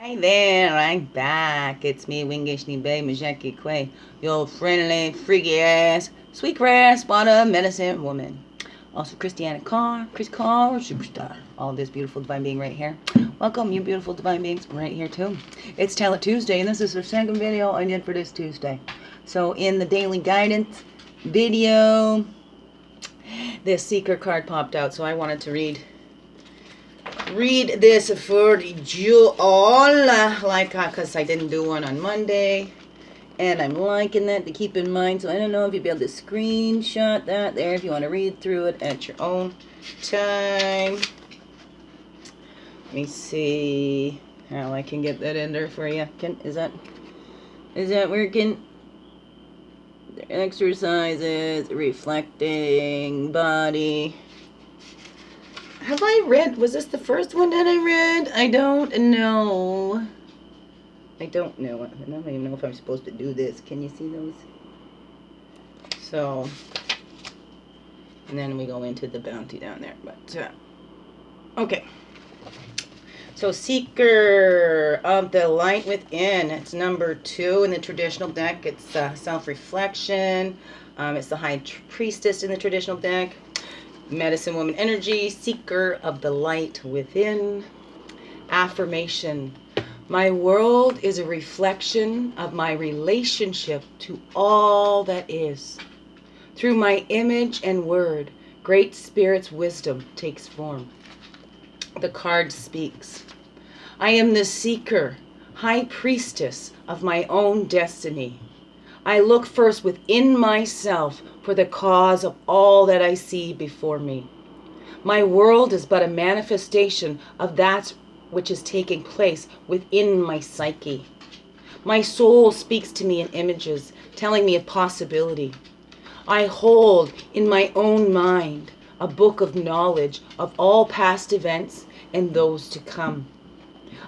Hi there, I'm back. It's me, Wingishni Bay Majeki Quay, your friendly, freaky ass, sweet grass, water, medicine woman. Also, Christianna Chris Carr, superstar. All this beautiful divine being right here. Welcome, you beautiful divine beings, right here too. It's Tell It Tuesday, and this is the second video I did for this Tuesday. So, in the daily guidance video, this Seeker card popped out, so I wanted to read this for you all, because I didn't do one on Monday, and I'm liking that to keep in mind. So I don't know if you'll be able to screenshot that there if you want to read through it at your own time. Let me see how I can get that in there for you. Is that working? The exercises, reflecting body. Have I read? Was this the first one that I read? I don't know. I don't even know if I'm supposed to do this. Can you see those? So, and then we go into the bounty down there. But, okay. So, Seeker of the Light Within. It's number 2 in the traditional deck. It's self-reflection. It's the High Priestess in the traditional deck. Medicine Woman energy, Seeker of the Light Within. Affirmation. My world is a reflection of my relationship to all that is. Through my image and word, Great Spirit's wisdom takes form. The card speaks. I am the Seeker, High Priestess of my own destiny. I look first within myself for the cause of all that I see before me. My world is but a manifestation of that which is taking place within my psyche. My soul speaks to me in images, telling me of possibility. I hold in my own mind a book of knowledge of all past events and those to come.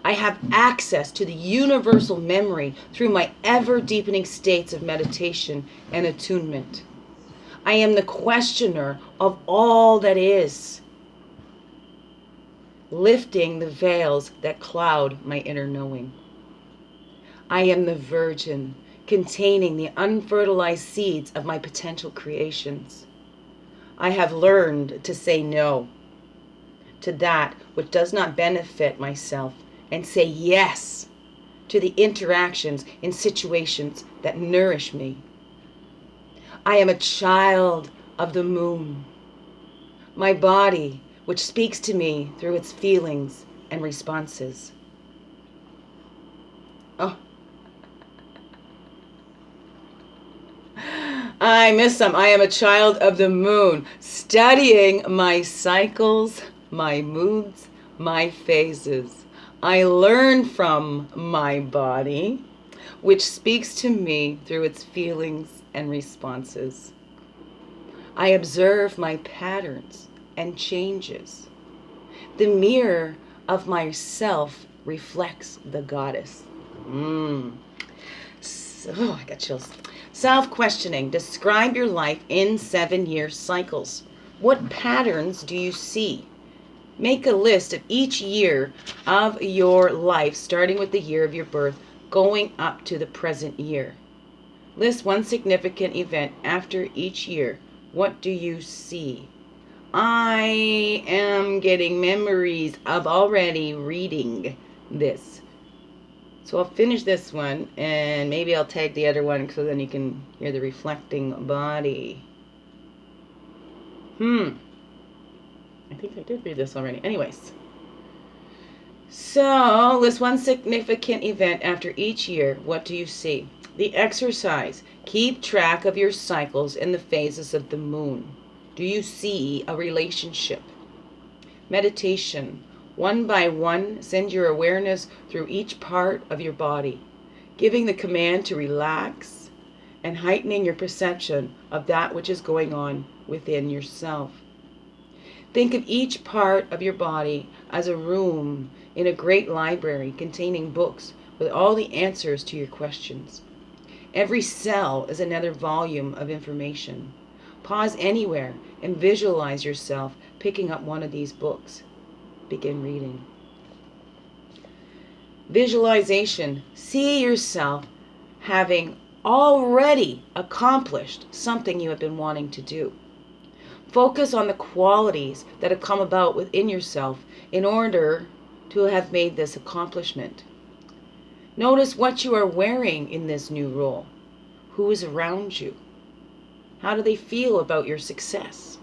I have access to the universal memory through my ever-deepening states of meditation and attunement. I am the questioner of all that is, lifting the veils that cloud my inner knowing. I am the virgin, containing the unfertilized seeds of my potential creations. I have learned to say no to that which does not benefit myself, and say yes to the interactions and situations that nourish me. I am a child of the moon. My body, which speaks to me through its feelings and responses. Oh, I missed some. I am a child of the moon, studying my cycles, my moods, my phases. I learn from my body, which speaks to me through its feelings and responses. I observe my patterns and changes. The mirror of myself reflects the goddess. So, I got chills. Self-questioning. Describe your life in 7-year cycles. What patterns do you see? Make a list of each year of your life, starting with the year of your birth, going up to the present year. List one significant event after each year. What do you see? I am getting memories of already reading this. So I'll finish this one, and maybe I'll tag the other one so then you can hear the reflecting body. I think I did read this already. Anyways. So, list one significant event after each year. What do you see? The exercise. Keep track of your cycles and the phases of the moon. Do you see a relationship? Meditation. One by one, send your awareness through each part of your body, giving the command to relax and heightening your perception of that which is going on within yourself. Think of each part of your body as a room in a great library containing books with all the answers to your questions. Every cell is another volume of information. Pause anywhere and visualize yourself picking up one of these books. Begin reading. Visualization. See yourself having already accomplished something you have been wanting to do. Focus on the qualities that have come about within yourself in order to have made this accomplishment. Notice what you are wearing in this new role. Who is around you? How do they feel about your success?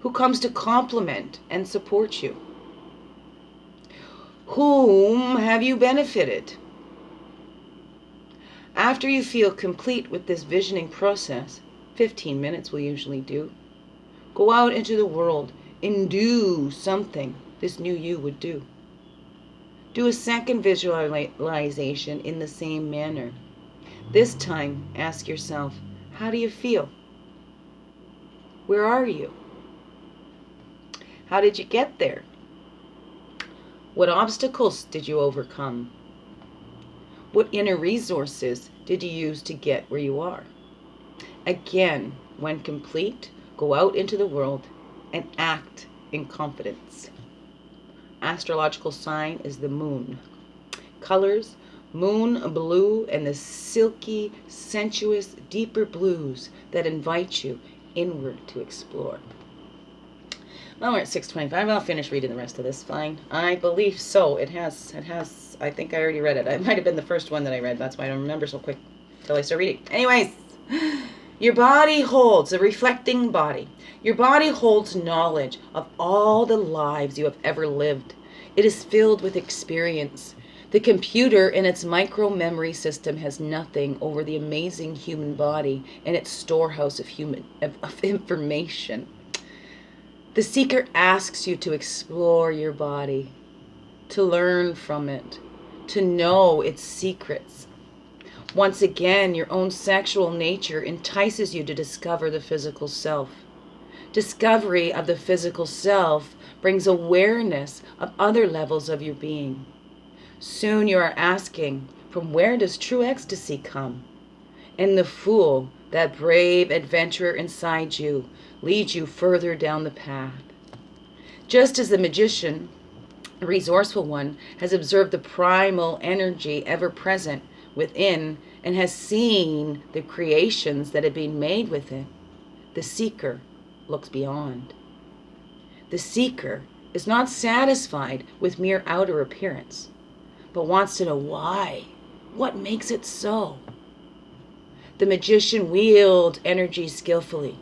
Who comes to compliment and support you? Whom have you benefited? After you feel complete with this visioning process, 15 minutes will usually do, go out into the world and do something this new you would do. Do a second visualization in the same manner. This time, ask yourself, how do you feel? Where are you? How did you get there? What obstacles did you overcome? What inner resources did you use to get where you are? Again, when complete, go out into the world and act in confidence. Astrological sign is the moon. Colors, moon blue and the silky, sensuous, deeper blues that invite you inward to explore. Well, we're at 6:25. I'll finish reading the rest of this. Fine. I believe so. It has. I think I already read it. It might have been the first one that I read. That's why I don't remember so quick until I start reading. Anyways, your body holds, a reflecting body. Your body holds knowledge of all the lives you have ever lived. It is filled with experience. The computer in its micro-memory system has nothing over the amazing human body and its storehouse of information. The seeker asks you to explore your body, to learn from it, to know its secrets. Once again, your own sexual nature entices you to discover the physical self. Discovery of the physical self brings awareness of other levels of your being. Soon you are asking, from where does true ecstasy come? And the fool, that brave adventurer inside you, leads you further down the path. Just as the magician, a resourceful one, has observed the primal energy ever present within and has seen the creations that have been made within, the seeker looks beyond. The seeker is not satisfied with mere outer appearance, but wants to know why. What makes it so? The magician wields energy skillfully,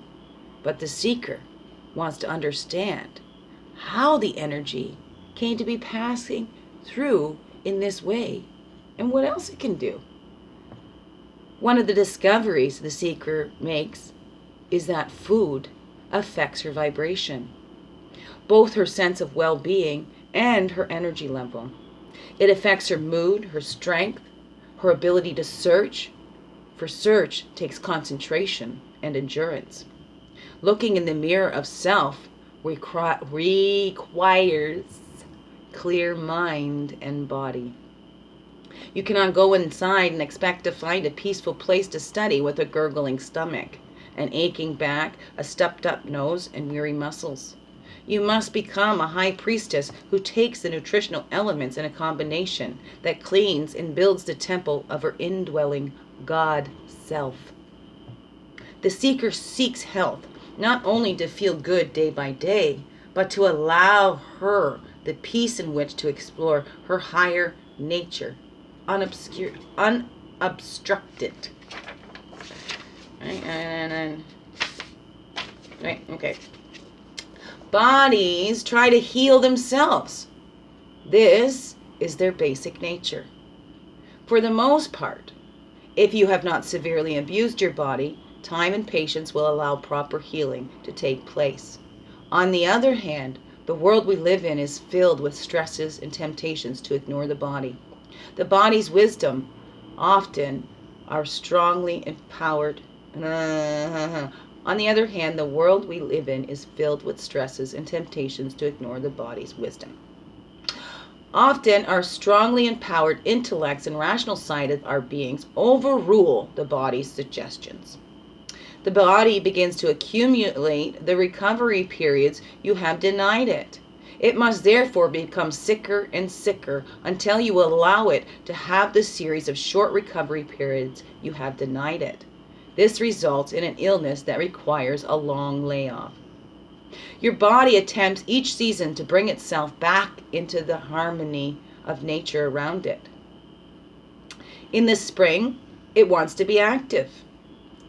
but the seeker wants to understand how the energy came to be passing through in this way and what else it can do. One of the discoveries the seeker makes is that food affects her vibration, both her sense of well-being and her energy level. It affects her mood, her strength, her ability to search. For search takes concentration and endurance. Looking in the mirror of self requires clear mind and body. You cannot go inside and expect to find a peaceful place to study with a gurgling stomach, an aching back, a stuffed up nose, and weary muscles. You must become a high priestess who takes the nutritional elements in a combination that cleans and builds the temple of her indwelling God self. The seeker seeks health, not only to feel good day by day, but to allow her the peace in which to explore her higher nature, unobstructed. Right, okay. Bodies try to heal themselves. This is their basic nature. For the most part, if you have not severely abused your body, time and patience will allow proper healing to take place. On the other hand, the world we live in is filled with stresses and temptations to ignore the body. The body's wisdom often are strongly empowered. On the other hand, the world we live in is filled with stresses and temptations to ignore the body's wisdom. Often, our strongly empowered intellects and rational side of our beings overrule the body's suggestions. The body begins to accumulate the recovery periods you have denied it. It must therefore become sicker and sicker until you allow it to have the series of short recovery periods you have denied it. This results in an illness that requires a long layoff. Your body attempts each season to bring itself back into the harmony of nature around it. In the spring, it wants to be active.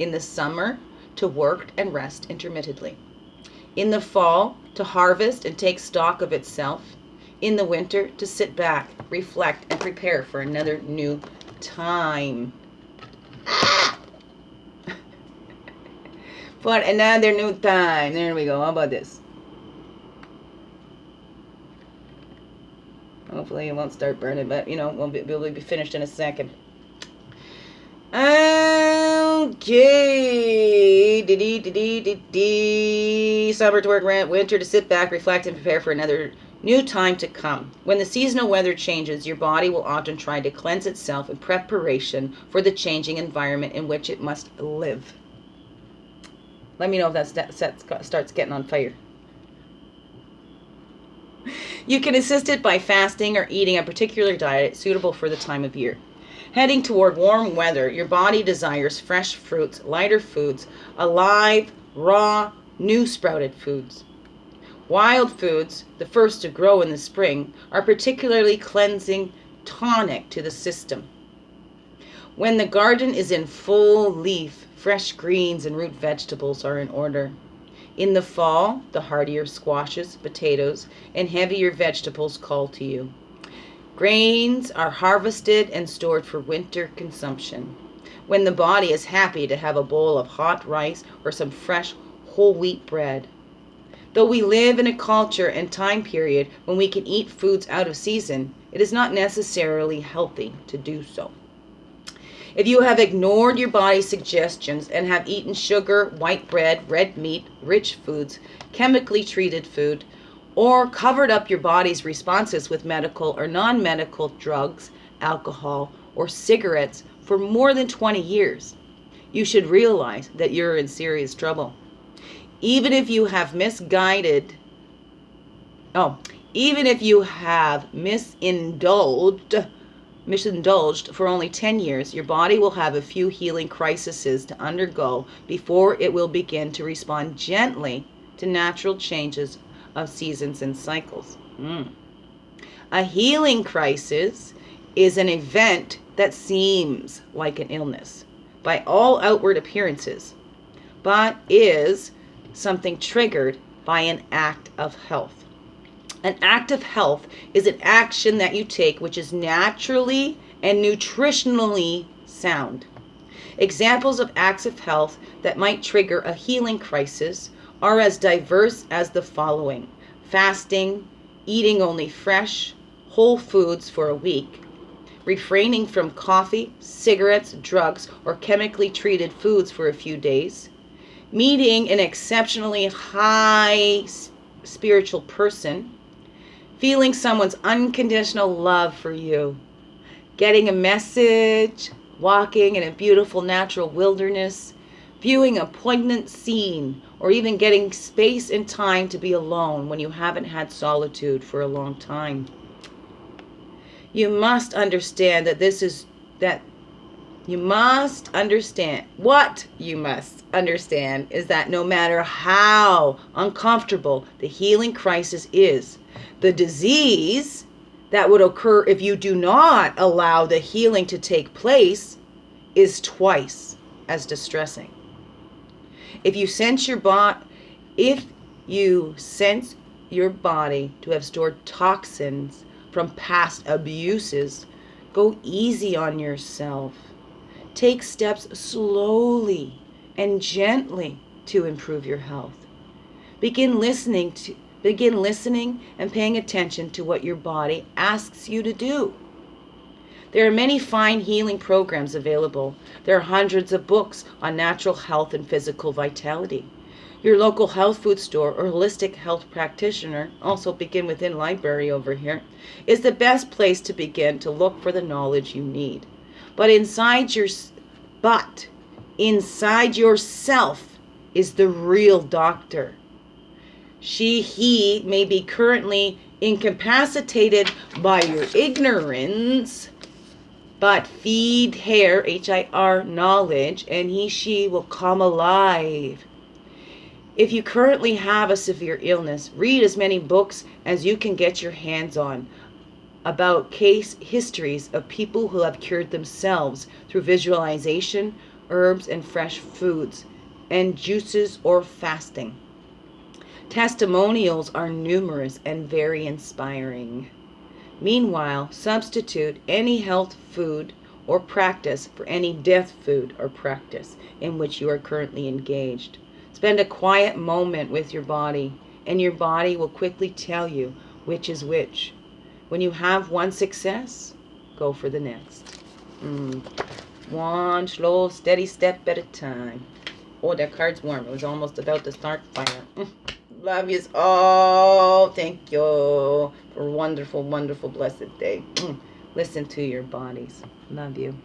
In the summer, to work and rest intermittently. In the fall, to harvest and take stock of itself. In the winter, to sit back, reflect, and prepare for another new time. For another new time. There we go. How about this? Hopefully it won't start burning, but we'll be finished in a second. Okay. Summer to work, winter to sit back, reflect, and prepare for another new time to come. When the seasonal weather changes, your body will often try to cleanse itself in preparation for the changing environment in which it must live. Let me know if that starts getting on fire. You can assist it by fasting or eating a particular diet suitable for the time of year. Heading toward warm weather, your body desires fresh fruits, lighter foods, alive, raw, new sprouted foods. Wild foods, the first to grow in the spring, are particularly cleansing, tonic to the system. When the garden is in full leaf, fresh greens and root vegetables are in order. In the fall, the hardier squashes, potatoes, and heavier vegetables call to you. Grains are harvested and stored for winter consumption. When the body is happy to have a bowl of hot rice or some fresh whole wheat bread. Though we live in a culture and time period when we can eat foods out of season, it is not necessarily healthy to do so. If you have ignored your body's suggestions and have eaten sugar, white bread, red meat, rich foods, chemically treated food, or covered up your body's responses with medical or non-medical drugs, alcohol, or cigarettes for more than 20 years, you should realize that you're in serious trouble. Even if you have misindulged for only 10 years, your body will have a few healing crises to undergo before it will begin to respond gently to natural changes of seasons and cycles. A healing crisis is an event that seems like an illness by all outward appearances, but is something triggered by an act of health. An act of health is an action that you take which is naturally and nutritionally sound. Examples of acts of health that might trigger a healing crisis are as diverse as the following: fasting, eating only fresh, whole foods for a week, refraining from coffee, cigarettes, drugs, or chemically treated foods for a few days, meeting an exceptionally high spiritual person, feeling someone's unconditional love for you, getting a message, walking in a beautiful natural wilderness, viewing a poignant scene, or even getting space and time to be alone when you haven't had solitude for a long time. You must understand that what you must understand is that no matter how uncomfortable the healing crisis is, the disease that would occur if you do not allow the healing to take place is twice as distressing. If you sense your body to have stored toxins from past abuses, go easy on yourself. Take steps slowly and gently to improve your health. Begin listening and paying attention to what your body asks you to do. There are many fine healing programs available. There are hundreds of books on natural health and physical vitality. Your local health food store or holistic health practitioner, also begin within library over here, is the best place to begin to look for the knowledge you need. But inside yourself is the real doctor. He may be currently incapacitated by your ignorance, but feed hare, H-I-R, knowledge, and she will come alive. If you currently have a severe illness, read as many books as you can get your hands on about case histories of people who have cured themselves through visualization, herbs and fresh foods, and juices or fasting. Testimonials are numerous and very inspiring. Meanwhile, substitute any health food or practice for any death food or practice in which you are currently engaged. Spend a quiet moment with your body, and your body will quickly tell you which is which. When you have one success, go for the next. One slow, steady step at a time. Oh, that card's warm. It was almost about to start fire. Love yous all. Thank you for a wonderful, wonderful, blessed day. Listen to your bodies. Love you.